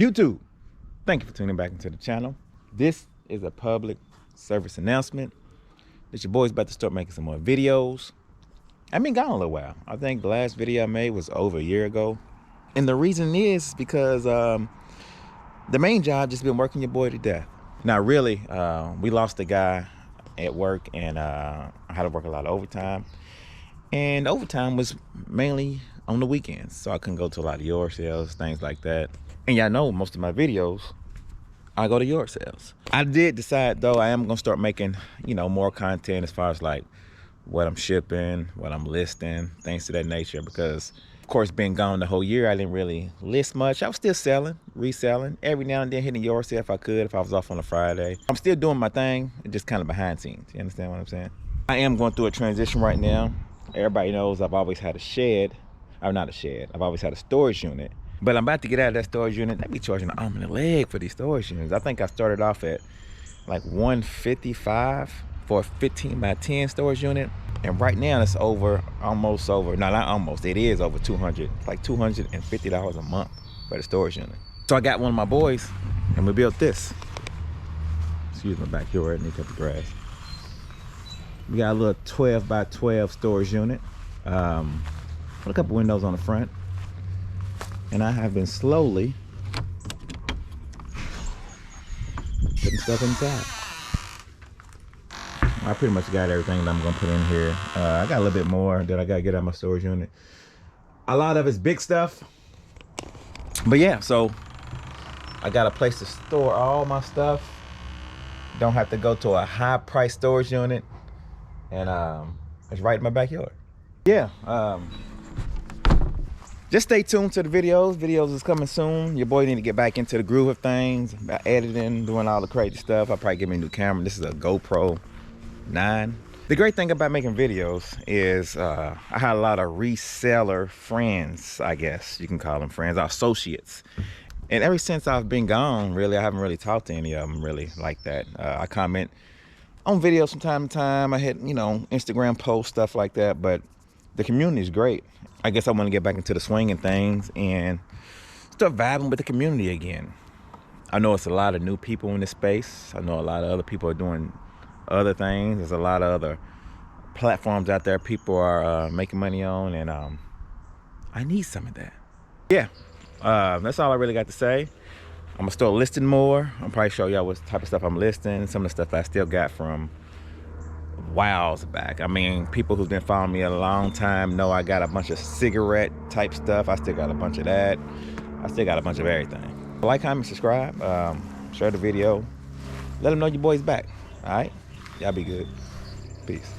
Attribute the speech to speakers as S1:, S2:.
S1: YouTube, thank you for tuning back into the channel. This is a public service announcement that your boy's about to start making some more videos. I've been gone a little while. I think the last video I made was over a year ago. And the reason is because the main job just been working your boy to death. Now really, we lost a guy at work, and I had to work a lot of overtime. And overtime was mainly on the weekends, so I couldn't go to a lot of yard sales, things like that. And y'all know most of my videos, I go to yard sales. I did decide though, I am gonna start making, more content as far as like what I'm shipping, what I'm listing, things to that nature, because of course being gone the whole year, I didn't really list much. I was still selling, reselling, every now and then hitting a yard sale if I could, if I was off on a Friday. I'm still doing my thing, just kind of behind scenes. You understand what I'm saying? I am going through a transition right now. Everybody knows I've always had a shed, or not a shed, I've always had a storage unit. But I'm about to get out of that storage unit. They be charging an arm and a leg for these storage units. I think I started off at like $155 for a 15 by 10 storage unit. And right now it's almost over, no, not almost, it is over 200. It's like $250 a month for the storage unit. So I got one of my boys and we built this. Excuse my backyard, need to cut the grass. We got a little 12 by 12 storage unit with a couple windows on the front. And I have been slowly putting stuff inside. I pretty much got everything that I'm gonna put in here. I got a little bit more that I gotta get out of my storage unit. A lot of it's big stuff. But yeah, so I got a place to store all my stuff. Don't have to go to a high price storage unit. And it's right in my backyard. Yeah, just stay tuned to the videos. Videos is coming soon. Your boy need to get back into the groove of things, about editing, doing all the crazy stuff. I'll probably get me a new camera. This is a GoPro 9. The great thing about making videos is I had a lot of reseller friends, I guess you can call them friends, or associates. And ever since I've been gone, really, I haven't really talked to any of them really like that. I comment on videos from time to time. I hit, Instagram posts, stuff like that, but the community is great. I guess I want to get back into the swing of things and start vibing with the community again. I know it's a lot of new people in this space. I know a lot of other people are doing other things. There's a lot of other platforms out there people are making money on, and I need some of that. Yeah, that's all I really got to say. I'm gonna start listing more. I'll probably show y'all what type of stuff I'm listing, some of the stuff I still got from whiles back. I mean, people who've been following me a long time know I got a bunch of cigarette type stuff. I still got a bunch of that. I still got a bunch of everything. Like, comment, subscribe, share the video. Let them know your boy's back, all right? Y'all be good. Peace.